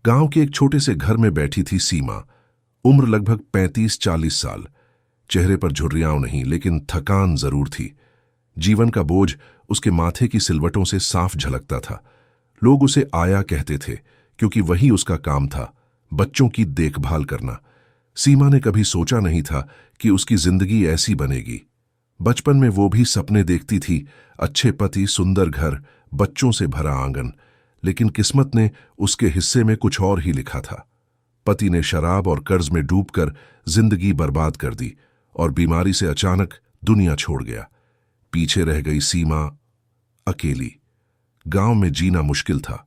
गांव के एक छोटे से घर में बैठी थी सीमा। उम्र लगभग 35-40 साल। चेहरे पर झुर्रियां नहीं, लेकिन थकान जरूर थी। जीवन का बोझ उसके माथे की सिलवटों से साफ झलकता था। लोग उसे आया कहते थे, क्योंकि वही उसका काम था, बच्चों की देखभाल करना। सीमा ने कभी सोचा नहीं था कि उसकी जिंदगी ऐसी बनेगी। बचपन में वो भी सपने देखती थी, अच्छे पति, सुंदर घर, बच्चों से भरा आंगन। लेकिन किस्मत ने उसके हिस्से में कुछ और ही लिखा था। पति ने शराब और कर्ज में डूबकर जिंदगी बर्बाद कर दी और बीमारी से अचानक दुनिया छोड़ गया। पीछे रह गई सीमा अकेली। गांव में जीना मुश्किल था।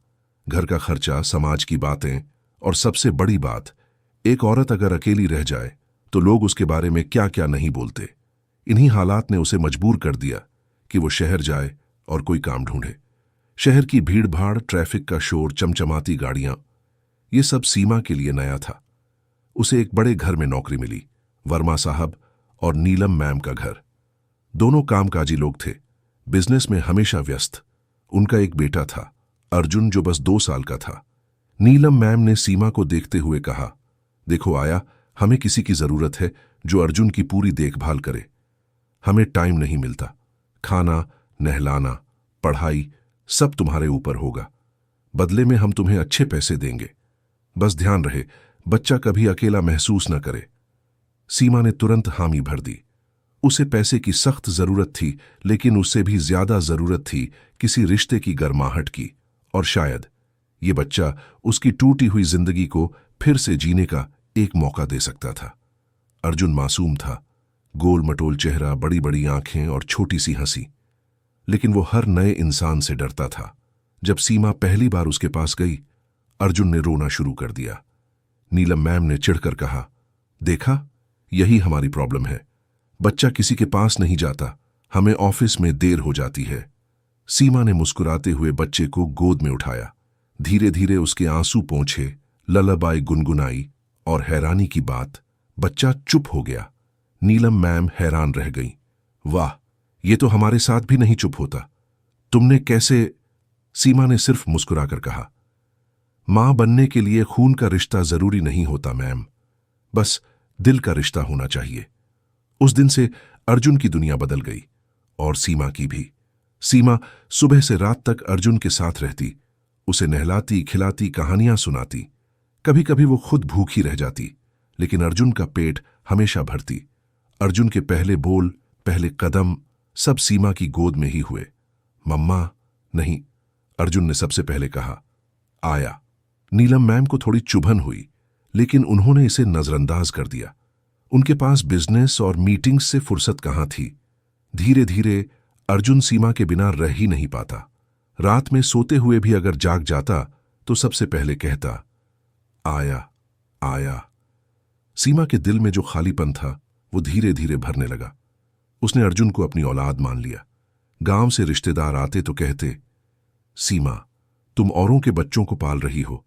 घर का खर्चा, समाज की बातें और सबसे बड़ी बात, एक औरत अगर अकेली रह जाए तो लोग उसके बारे में क्या क्या नहीं बोलते। इन्हीं हालात ने उसे मजबूर कर दिया कि वो शहर जाए और कोई काम ढूंढे। शहर की भीड़-भाड़, ट्रैफिक का शोर, चमचमाती गाड़ियां, ये सब सीमा के लिए नया था। उसे एक बड़े घर में नौकरी मिली, वर्मा साहब और नीलम मैम का घर। दोनों कामकाजी लोग थे, बिजनेस में हमेशा व्यस्त। उनका एक बेटा था, अर्जुन, जो बस 2 साल का था। नीलम मैम ने सीमा को देखते हुए कहा, देखो आया, हमें किसी की जरूरत है जो अर्जुन की पूरी देखभाल करे। हमें टाइम नहीं मिलता। खाना, नहलाना, पढ़ाई सब तुम्हारे ऊपर होगा। बदले में हम तुम्हें अच्छे पैसे देंगे। बस ध्यान रहे, बच्चा कभी अकेला महसूस न करे। सीमा ने तुरंत हामी भर दी। उसे पैसे की सख्त जरूरत थी, लेकिन उससे भी ज्यादा जरूरत थी किसी रिश्ते की गर्माहट की। और शायद ये बच्चा उसकी टूटी हुई जिंदगी को फिर से जीने का एक मौका दे सकता था। अर्जुन मासूम था, गोल मटोल चेहरा, बड़ी बड़ी आंखें और छोटी सी हंसी। लेकिन वो हर नए इंसान से डरता था। जब सीमा पहली बार उसके पास गई, अर्जुन ने रोना शुरू कर दिया। नीलम मैम ने चिढ़कर कहा, देखा, यही हमारी प्रॉब्लम है। बच्चा किसी के पास नहीं जाता, हमें ऑफिस में देर हो जाती है। सीमा ने मुस्कुराते हुए बच्चे को गोद में उठाया। धीरे धीरे उसके आंसू पोंछे, ललबाई गुनगुनाई और हैरानी की बात, बच्चा चुप हो गया। नीलम मैम हैरान रह गई। वाह, ये तो हमारे साथ भी नहीं चुप होता। तुमने कैसे? सीमा ने सिर्फ मुस्कुराकर कहा, मां बनने के लिए खून का रिश्ता जरूरी नहीं होता मैम, बस दिल का रिश्ता होना चाहिए। उस दिन से अर्जुन की दुनिया बदल गई और सीमा की भी। सीमा सुबह से रात तक अर्जुन के साथ रहती, उसे नहलाती, खिलाती, कहानियां सुनाती। कभी कभी वो खुद भूखी रह जाती, लेकिन अर्जुन का पेट हमेशा भरती। अर्जुन के पहले बोल, पहले कदम सब सीमा की गोद में ही हुए। मम्मा नहीं, अर्जुन ने सबसे पहले कहा। आया। नीलम मैम को थोड़ी चुभन हुई, लेकिन उन्होंने इसे नजरअंदाज कर दिया। उनके पास बिजनेस और मीटिंग्स से फुर्सत कहाँ थी। धीरे धीरे अर्जुन सीमा के बिना रह ही नहीं पाता। रात में सोते हुए भी अगर जाग जाता तो सबसे पहले कहता, आया आया। सीमा के दिल में जो खालीपन था वो धीरे धीरे भरने लगा। उसने अर्जुन को अपनी औलाद मान लिया। गांव से रिश्तेदार आते तो कहते, सीमा, तुम औरों के बच्चों को पाल रही हो,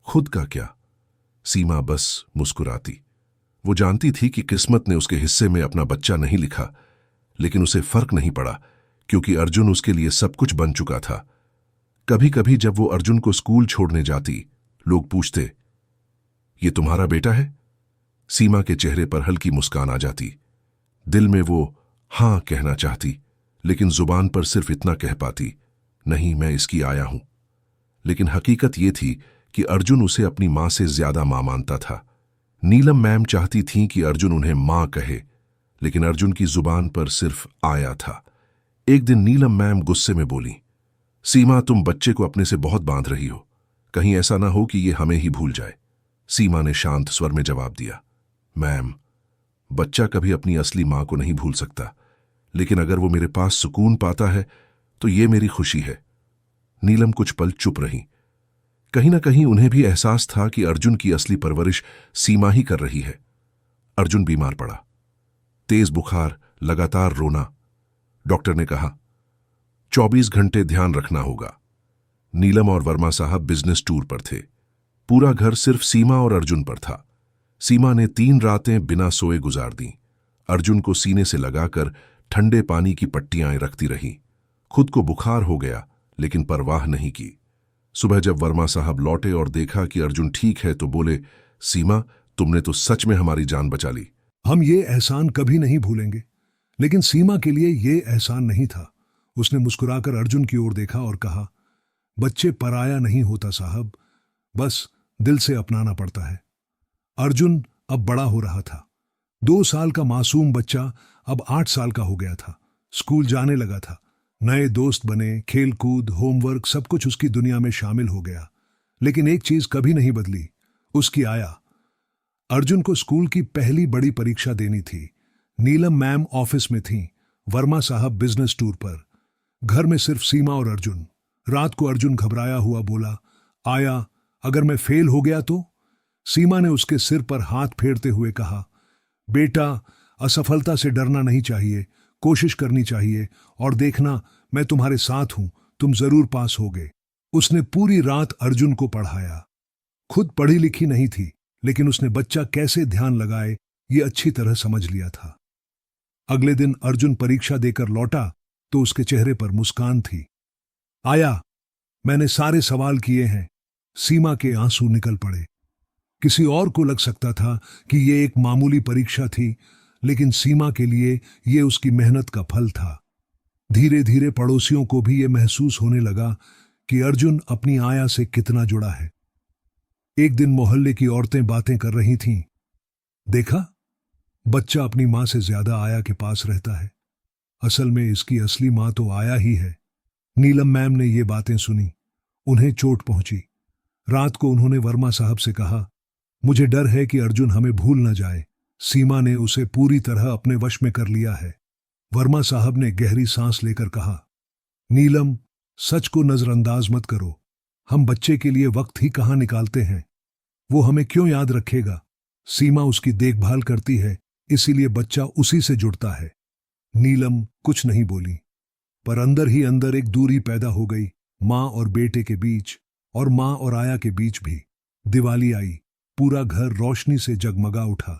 खुद का क्या? सीमा बस मुस्कुराती। वो जानती थी कि किस्मत ने उसके हिस्से में अपना बच्चा नहीं लिखा, लेकिन उसे फर्क नहीं पड़ा, क्योंकि अर्जुन उसके लिए सब कुछ बन चुका था। कभी कभी जब वो अर्जुन को स्कूल छोड़ने जाती, लोग पूछते, ये तुम्हारा बेटा है? सीमा के चेहरे पर हल्की मुस्कान आ जाती। दिल में वो हां कहना चाहती, लेकिन जुबान पर सिर्फ इतना कह पाती, नहीं, मैं इसकी आया हूं। लेकिन हकीकत ये थी कि अर्जुन उसे अपनी मां से ज्यादा मां मानता था। नीलम मैम चाहती थीं कि अर्जुन उन्हें मां कहे, लेकिन अर्जुन की जुबान पर सिर्फ आया था। एक दिन नीलम मैम गुस्से में बोली, सीमा, तुम बच्चे को अपने से बहुत बांध रही हो, कहीं ऐसा ना हो कि ये हमें ही भूल जाए। सीमा ने शांत स्वर में जवाब दिया, मैम, बच्चा कभी अपनी असली मां को नहीं भूल सकता, लेकिन अगर वो मेरे पास सुकून पाता है तो ये मेरी खुशी है। नीलम कुछ पल चुप रही। कहीं ना कहीं उन्हें भी एहसास था कि अर्जुन की असली परवरिश सीमा ही कर रही है। अर्जुन बीमार पड़ा, तेज बुखार, लगातार रोना। डॉक्टर ने कहा, 24 घंटे ध्यान रखना होगा। नीलम और वर्मा साहब बिजनेस टूर पर थे। पूरा घर सिर्फ सीमा और अर्जुन पर था। सीमा ने 3 रातें बिना सोए गुजार दी। अर्जुन को सीने से लगाकर ठंडे पानी की पट्टियां रखती रही। खुद को बुखार हो गया, लेकिन परवाह नहीं की। सुबह जब वर्मा साहब लौटे और देखा कि अर्जुन ठीक है तो बोले, सीमा, तुमने तो सच में हमारी जान बचा ली। हम ये एहसान कभी नहीं भूलेंगे। लेकिन सीमा के लिए ये एहसान नहीं था। उसने मुस्कुराकर अर्जुन की ओर देखा और कहा, बच्चे पराया नहीं होता साहब, बस दिल से अपनाना पड़ता है। अर्जुन अब बड़ा हो रहा था। 2 साल का मासूम बच्चा अब 8 साल का हो गया था। स्कूल जाने लगा था। नए दोस्त बने, खेल कूद, होमवर्क, सब कुछ उसकी दुनिया में शामिल हो गया। लेकिन एक चीज कभी नहीं बदली, उसकी आया। अर्जुन को स्कूल की पहली बड़ी परीक्षा देनी थी। नीलम मैम ऑफिस में थीं, वर्मा साहब बिजनेस टूर पर। घर में सिर्फ सीमा और अर्जुन। रात को अर्जुन घबराया हुआ बोला, आया, अगर मैं फेल हो गया तो? सीमा ने उसके सिर पर हाथ फेरते हुए कहा, बेटा, असफलता से डरना नहीं चाहिए, कोशिश करनी चाहिए, और देखना, मैं तुम्हारे साथ हूं, तुम जरूर पास होगे। उसने पूरी रात अर्जुन को पढ़ाया। खुद पढ़ी लिखी नहीं थी, लेकिन उसने बच्चा कैसे ध्यान लगाए ये अच्छी तरह समझ लिया था। अगले दिन अर्जुन परीक्षा देकर लौटा तो उसके चेहरे पर मुस्कान थी। आया, मैंने सारे सवाल किए हैं। सीमा के आंसू निकल पड़े। किसी और को लग सकता था कि ये एक मामूली परीक्षा थी, लेकिन सीमा के लिए ये उसकी मेहनत का फल था। धीरे धीरे पड़ोसियों को भी ये महसूस होने लगा कि अर्जुन अपनी आया से कितना जुड़ा है। एक दिन मोहल्ले की औरतें बातें कर रही थीं। देखा, बच्चा अपनी मां से ज्यादा आया के पास रहता है। असल में इसकी असली मां तो आया ही है। नीलम मैम ने ये बातें सुनी। उन्हें चोट पहुंची। रात को उन्होंने वर्मा साहब से कहा, मुझे डर है कि अर्जुन हमें भूल न जाए। सीमा ने उसे पूरी तरह अपने वश में कर लिया है। वर्मा साहब ने गहरी सांस लेकर कहा, नीलम, सच को नजरअंदाज मत करो। हम बच्चे के लिए वक्त ही कहां निकालते हैं। वो हमें क्यों याद रखेगा? सीमा उसकी देखभाल करती है, इसीलिए बच्चा उसी से जुड़ता है। नीलम कुछ नहीं बोली, पर अंदर ही अंदर एक दूरी पैदा हो गई, मां और बेटे के बीच, और मां और आया के बीच भी। दिवाली आई। पूरा घर रोशनी से जगमगा उठा।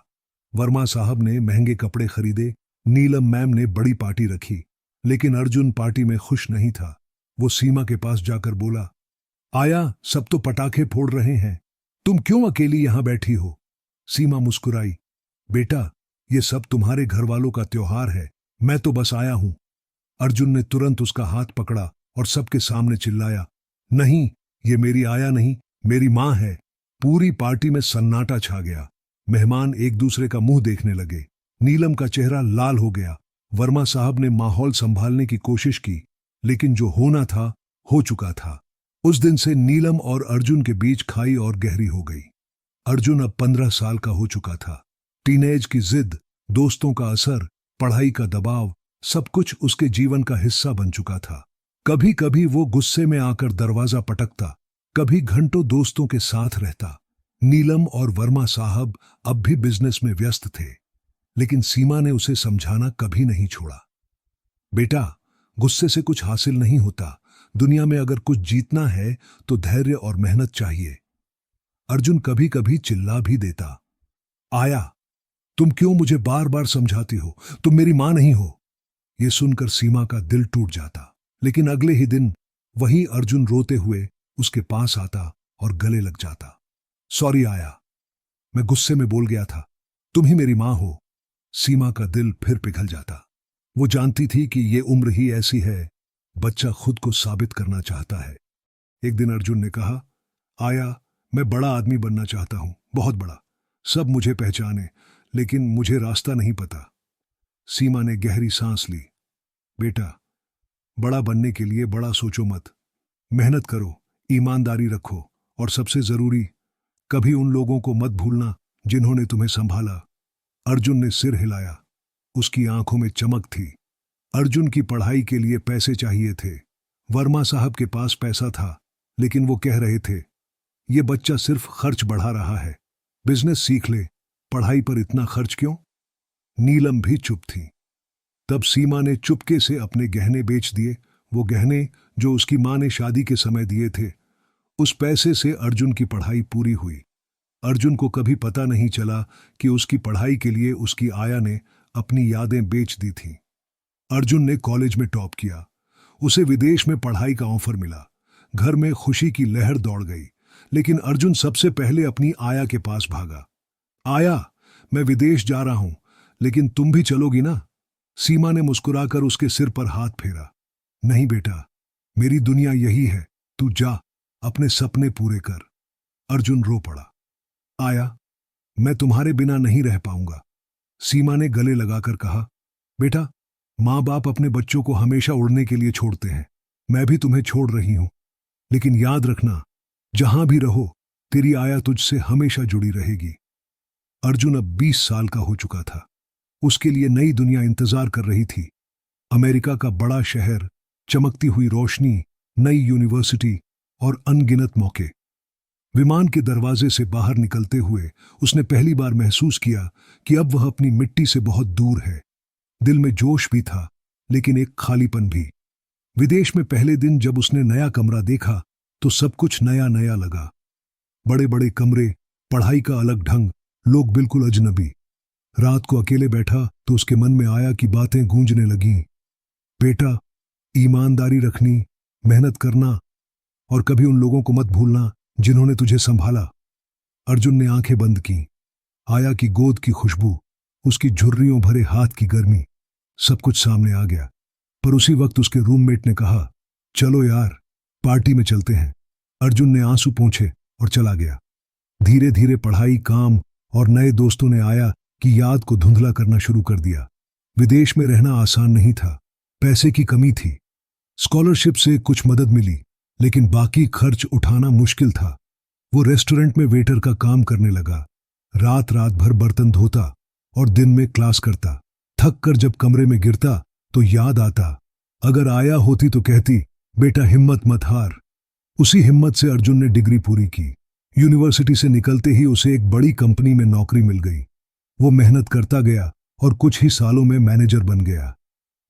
वर्मा साहब ने महंगे कपड़े खरीदे। नीलम मैम ने बड़ी पार्टी रखी। लेकिन अर्जुन पार्टी में खुश नहीं था। वो सीमा के पास जाकर बोला, आया, सब तो पटाखे फोड़ रहे हैं, तुम क्यों अकेली यहां बैठी हो? सीमा मुस्कुराई, बेटा, ये सब तुम्हारे घर वालों का त्योहार है, मैं तो बस आया हूं। अर्जुन ने तुरंत उसका हाथ पकड़ा और सबके सामने चिल्लाया, नहीं, ये मेरी आया नहीं, मेरी मां है। पूरी पार्टी में सन्नाटा छा गया। मेहमान एक दूसरे का मुंह देखने लगे। नीलम का चेहरा लाल हो गया। वर्मा साहब ने माहौल संभालने की कोशिश की, लेकिन जो होना था हो चुका था। उस दिन से नीलम और अर्जुन के बीच खाई और गहरी हो गई। अर्जुन अब 15 साल का हो चुका था। टीनेज की जिद, दोस्तों का असर, पढ़ाई का दबाव, सब कुछ उसके जीवन का हिस्सा बन चुका था। कभी कभी वो गुस्से में आकर दरवाजा पटकता, कभी घंटों दोस्तों के साथ रहता। नीलम और वर्मा साहब अब भी बिजनेस में व्यस्त थे, लेकिन सीमा ने उसे समझाना कभी नहीं छोड़ा। बेटा, गुस्से से कुछ हासिल नहीं होता। दुनिया में अगर कुछ जीतना है तो धैर्य और मेहनत चाहिए। अर्जुन कभी कभी चिल्ला भी देता, आया, तुम क्यों मुझे बार बार समझाती हो? तुम मेरी मां नहीं हो। यह सुनकर सीमा का दिल टूट जाता। लेकिन अगले ही दिन वही अर्जुन रोते हुए उसके पास आता और गले लग जाता। सॉरी आया, मैं गुस्से में बोल गया था, तुम ही मेरी मां हो। सीमा का दिल फिर पिघल जाता। वो जानती थी कि ये उम्र ही ऐसी है, बच्चा खुद को साबित करना चाहता है। एक दिन अर्जुन ने कहा, आया, मैं बड़ा आदमी बनना चाहता हूं, बहुत बड़ा। सब मुझे पहचाने, लेकिन मुझे रास्ता नहीं पता। सीमा ने गहरी सांस ली। बेटा, बड़ा बनने के लिए बड़ा सोचो मत। मेहनत करो, ईमानदारी रखो, और सबसे जरूरी, कभी उन लोगों को मत भूलना जिन्होंने तुम्हें संभाला। अर्जुन ने सिर हिलाया। उसकी आंखों में चमक थी। अर्जुन की पढ़ाई के लिए पैसे चाहिए थे। वर्मा साहब के पास पैसा था, लेकिन वो कह रहे थे, ये बच्चा सिर्फ खर्च बढ़ा रहा है, बिजनेस सीख ले, पढ़ाई पर इतना खर्च क्यों? नीलम भी चुप थी। तब सीमा ने चुपके से अपने गहने बेच दिए, वो गहने जो उसकी मां ने शादी के समय दिए थे। उस पैसे से अर्जुन की पढ़ाई पूरी हुई। अर्जुन को कभी पता नहीं चला कि उसकी पढ़ाई के लिए उसकी आया ने अपनी यादें बेच दी थीं। अर्जुन ने कॉलेज में टॉप किया। उसे विदेश में पढ़ाई का ऑफर मिला। घर में खुशी की लहर दौड़ गई, लेकिन अर्जुन सबसे पहले अपनी आया के पास भागा। आया, मैं विदेश जा रहा हूं, लेकिन तुम भी चलोगी ना? सीमा ने मुस्कुराकर उसके सिर पर हाथ फेरा। नहीं बेटा, मेरी दुनिया यही है, तू जा, अपने सपने पूरे कर। अर्जुन रो पड़ा। आया, मैं तुम्हारे बिना नहीं रह पाऊंगा। सीमा ने गले लगाकर कहा, बेटा, माँ बाप अपने बच्चों को हमेशा उड़ने के लिए छोड़ते हैं। मैं भी तुम्हें छोड़ रही हूं, लेकिन याद रखना, जहां भी रहो, तेरी आया तुझसे हमेशा जुड़ी रहेगी। अर्जुन अब 20 साल का हो चुका था। उसके लिए नई दुनिया इंतजार कर रही थी। अमेरिका का बड़ा शहर, चमकती हुई रोशनी, नई यूनिवर्सिटी और अनगिनत मौके। विमान के दरवाजे से बाहर निकलते हुए उसने पहली बार महसूस किया कि अब वह अपनी मिट्टी से बहुत दूर है। दिल में जोश भी था, लेकिन एक खालीपन भी। विदेश में पहले दिन जब उसने नया कमरा देखा तो सब कुछ नया नया लगा। बड़े बड़े कमरे, पढ़ाई का अलग ढंग, लोग बिल्कुल अजनबी। रात को अकेले बैठा तो उसके मन में आया कि बातें गूंजने लगीं। बेटा, ईमानदारी रखनी, मेहनत करना और कभी उन लोगों को मत भूलना जिन्होंने तुझे संभाला। अर्जुन ने आंखें बंद की। आया की गोद की खुशबू, उसकी झुर्रियों भरे हाथ की गर्मी, सब कुछ सामने आ गया। पर उसी वक्त उसके रूममेट ने कहा, चलो यार, पार्टी में चलते हैं। अर्जुन ने आंसू पोंछे और चला गया। धीरे धीरे पढ़ाई, काम और नए दोस्तों ने आया कि याद को धुंधला करना शुरू कर दिया। विदेश में रहना आसान नहीं था, पैसे की कमी थी। स्कॉलरशिप से कुछ मदद मिली, लेकिन बाकी खर्च उठाना मुश्किल था। वो रेस्टोरेंट में वेटर का काम करने लगा, रात रात भर बर्तन धोता और दिन में क्लास करता। थक कर जब कमरे में गिरता तो याद आता, अगर आया होती तो कहती, बेटा हिम्मत मत हार। उसी हिम्मत से अर्जुन ने डिग्री पूरी की। यूनिवर्सिटी से निकलते ही उसे एक बड़ी कंपनी में नौकरी मिल गई। वो मेहनत करता गया और कुछ ही सालों में मैनेजर बन गया।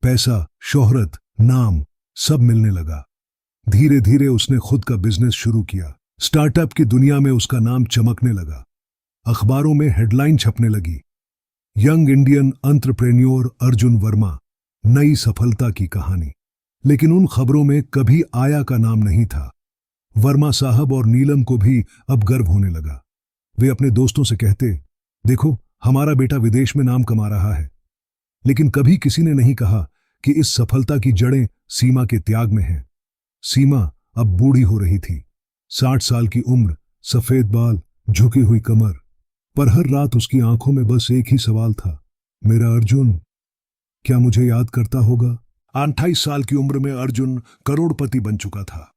पैसा, शोहरत, नाम सब मिलने लगा। धीरे धीरे उसने खुद का बिजनेस शुरू किया। स्टार्टअप की दुनिया में उसका नाम चमकने लगा। अखबारों में हेडलाइन छपने लगी, young Indian entrepreneur Arjun Verma, नई सफलता की कहानी। लेकिन उन खबरों में कभी आया का नाम नहीं था। वर्मा साहब और नीलम को भी अब गर्व होने लगा। वे अपने दोस्तों से कहते, देखो, हमारा बेटा विदेश में नाम कमा रहा है। लेकिन कभी किसी ने नहीं कहा कि इस सफलता की जड़ें सीमा के त्याग में हैं। सीमा अब बूढ़ी हो रही थी। 60 साल की उम्र, सफेद बाल, झुकी हुई कमर, पर हर रात उसकी आंखों में बस एक ही सवाल था, मेरा अर्जुन क्या मुझे याद करता होगा? 28 साल की उम्र में अर्जुन करोड़पति बन चुका था।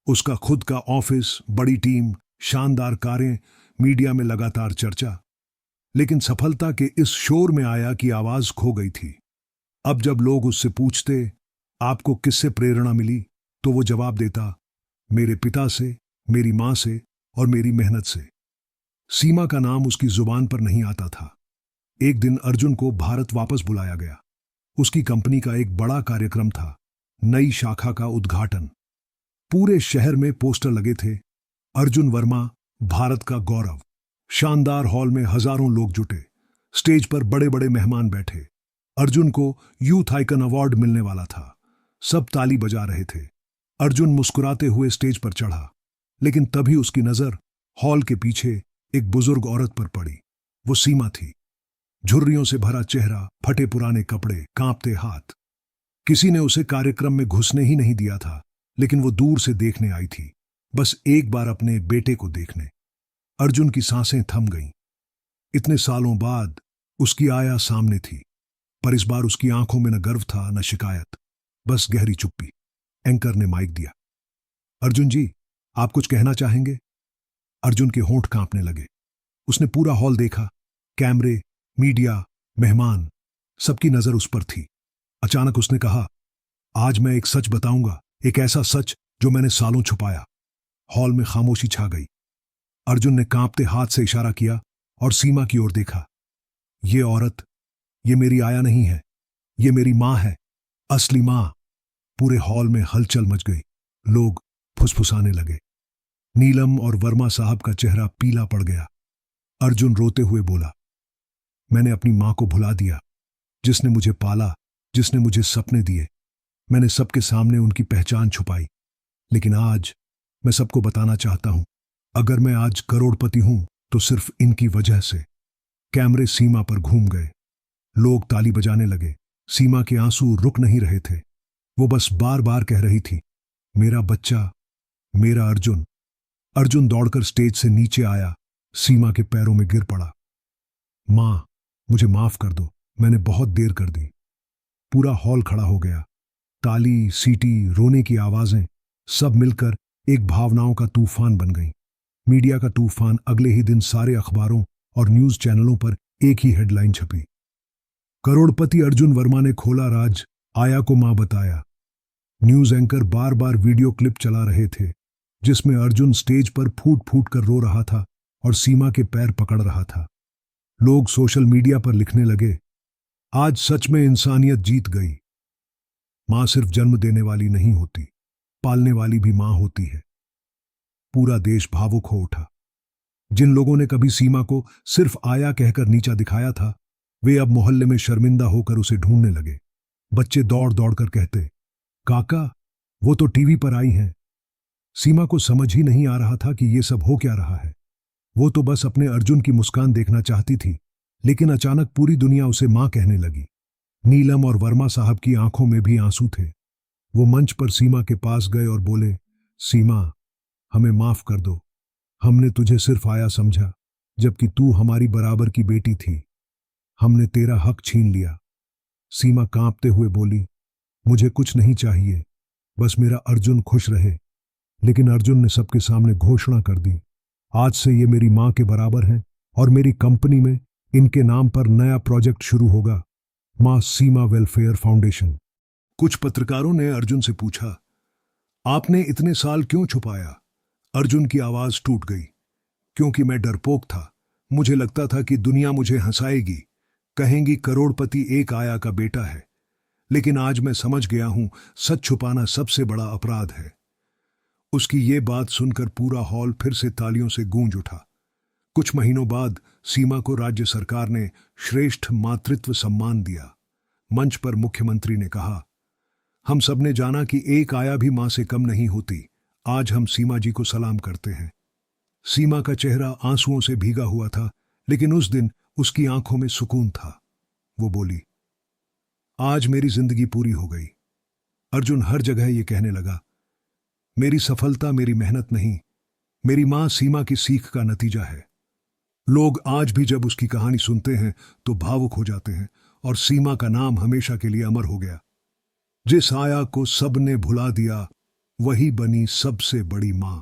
उसका खुद का ऑफिस, बड़ी टीम, शानदार कारें, मीडिया में लगातार चर्चा। लेकिन सफलता के इस शोर में आया कि आवाज खो गई थी। अब जब लोग उससे पूछते, आपको किससे प्रेरणा मिली, तो वो जवाब देता, मेरे पिता से, मेरी मां से और मेरी मेहनत से। सीमा का नाम उसकी जुबान पर नहीं आता था। एक दिन अर्जुन को भारत वापस बुलाया गया। उसकी कंपनी का एक बड़ा कार्यक्रम था, नई शाखा का उद्घाटन। पूरे शहर में पोस्टर लगे थे, अर्जुन वर्मा, भारत का गौरव। शानदार हॉल में हजारों लोग जुटे। स्टेज पर बड़े बड़े मेहमान बैठे। अर्जुन को यूथ आइकन अवार्ड मिलने वाला था। सब ताली बजा रहे थे। अर्जुन मुस्कुराते हुए स्टेज पर चढ़ा, लेकिन तभी उसकी नजर हॉल के पीछे एक बुजुर्ग औरत पर पड़ी। वो सीमा थी। झुर्रियों से भरा चेहरा, फटे पुराने कपड़े, कांपते हाथ। किसी ने उसे कार्यक्रम में घुसने ही नहीं दिया था, लेकिन वो दूर से देखने आई थी, बस एक बार अपने बेटे को देखने। अर्जुन की सांसें थम गईं। इतने सालों बाद उसकी आया सामने थी, पर इस बार उसकी आंखों में न गर्व था न शिकायत, बस गहरी चुप्पी। एंकर ने माइक दिया। अर्जुन जी, आप कुछ कहना चाहेंगे? अर्जुन के होंठ कांपने लगे। उसने पूरा हॉल देखा, कैमरे, मीडिया, मेहमान, सबकी नजर उस पर थी। अचानक उसने कहा, आज मैं एक सच बताऊंगा, एक ऐसा सच जो मैंने सालों छुपाया। हॉल में खामोशी छा गई। अर्जुन ने कांपते हाथ से इशारा किया और सीमा की ओर देखा। ये औरत, ये मेरी आया नहीं है, ये मेरी मां है, असली मां। पूरे हॉल में हलचल मच गई। लोग फुसफुसाने लगे। नीलम और वर्मा साहब का चेहरा पीला पड़ गया। अर्जुन रोते हुए बोला, मैंने अपनी मां को भुला दिया, जिसने मुझे पाला, जिसने मुझे सपने दिए। मैंने सबके सामने उनकी पहचान छुपाई। लेकिन आज मैं सबको बताना चाहता हूं, अगर मैं आज करोड़पति हूं तो सिर्फ इनकी वजह से। कैमरे सीमा पर घूम गए, लोग ताली बजाने लगे। सीमा के आंसू रुक नहीं रहे थे। वो बस बार बार कह रही थी, मेरा बच्चा, मेरा अर्जुन। अर्जुन दौड़कर स्टेज से नीचे आया, सीमा के पैरों में गिर पड़ा। मां, मुझे माफ कर दो, मैंने बहुत देर कर दी। पूरा हॉल खड़ा हो गया। ताली, सीटी, रोने की आवाजें सब मिलकर एक भावनाओं का तूफान बन गई। मीडिया का तूफान। अगले ही दिन सारे अखबारों और न्यूज चैनलों पर एक ही हेडलाइन छपी, करोड़पति अर्जुन वर्मा ने खोला राज, आया को मां बताया। न्यूज एंकर बार बार वीडियो क्लिप चला रहे थे जिसमें अर्जुन स्टेज पर फूट फूट कर रो रहा था और सीमा के पैर पकड़ रहा था। लोग सोशल मीडिया पर लिखने लगे, आज सच में इंसानियत जीत गई। मां सिर्फ जन्म देने वाली नहीं होती, पालने वाली भी मां होती है। पूरा देश भावुक हो उठा। जिन लोगों ने कभी सीमा को सिर्फ आया कहकर नीचा दिखाया था, वे अब मोहल्ले में शर्मिंदा होकर उसे ढूंढने लगे। बच्चे दौड़ दौड़ कर कहते, काका, वो तो टीवी पर आई हैं। सीमा को समझ ही नहीं आ रहा था कि ये सब हो क्या रहा है। वो तो बस अपने अर्जुन की मुस्कान देखना चाहती थी, लेकिन अचानक पूरी दुनिया उसे मां कहने लगी। नीलम और वर्मा साहब की आंखों में भी आंसू थे। वो मंच पर सीमा के पास गए और बोले, सीमा, हमें माफ कर दो। हमने तुझे सिर्फ आया समझा, जबकि तू हमारी बराबर की बेटी थी। हमने तेरा हक छीन लिया। सीमा कांपते हुए बोली, मुझे कुछ नहीं चाहिए, बस मेरा अर्जुन खुश रहे। लेकिन अर्जुन ने सबके सामने घोषणा कर दी, आज से ये मेरी मां के बराबर हैं और मेरी कंपनी में इनके नाम पर नया प्रोजेक्ट शुरू होगा, मां सीमा वेलफेयर फाउंडेशन। कुछ पत्रकारों ने अर्जुन से पूछा, आपने इतने साल क्यों छुपाया? अर्जुन की आवाज टूट गई, क्योंकि मैं डरपोक था। मुझे लगता था कि दुनिया मुझे हंसाएगी, कहेंगी करोड़पति एक आया का बेटा है। लेकिन आज मैं समझ गया हूं, सच छुपाना सबसे बड़ा अपराध है। उसकी ये बात सुनकर पूरा हॉल फिर से तालियों से गूंज उठा। कुछ महीनों बाद सीमा को राज्य सरकार ने श्रेष्ठ मातृत्व सम्मान दिया। मंच पर मुख्यमंत्री ने कहा, हम सबने जाना कि एक आया भी मां से कम नहीं होती। आज हम सीमा जी को सलाम करते हैं। सीमा का चेहरा आंसुओं से भीगा हुआ था, लेकिन उस दिन उसकी आंखों में सुकून था। वो बोली, आज मेरी जिंदगी पूरी हो गई। अर्जुन हर जगह ये कहने लगा, मेरी सफलता मेरी मेहनत नहीं, मेरी मां सीमा की सीख का नतीजा है। लोग आज भी जब उसकी कहानी सुनते हैं तो भावुक हो जाते हैं और सीमा का नाम हमेशा के लिए अमर हो गया। जिस आया को सबने भुला दिया, वही बनी सबसे बड़ी मां।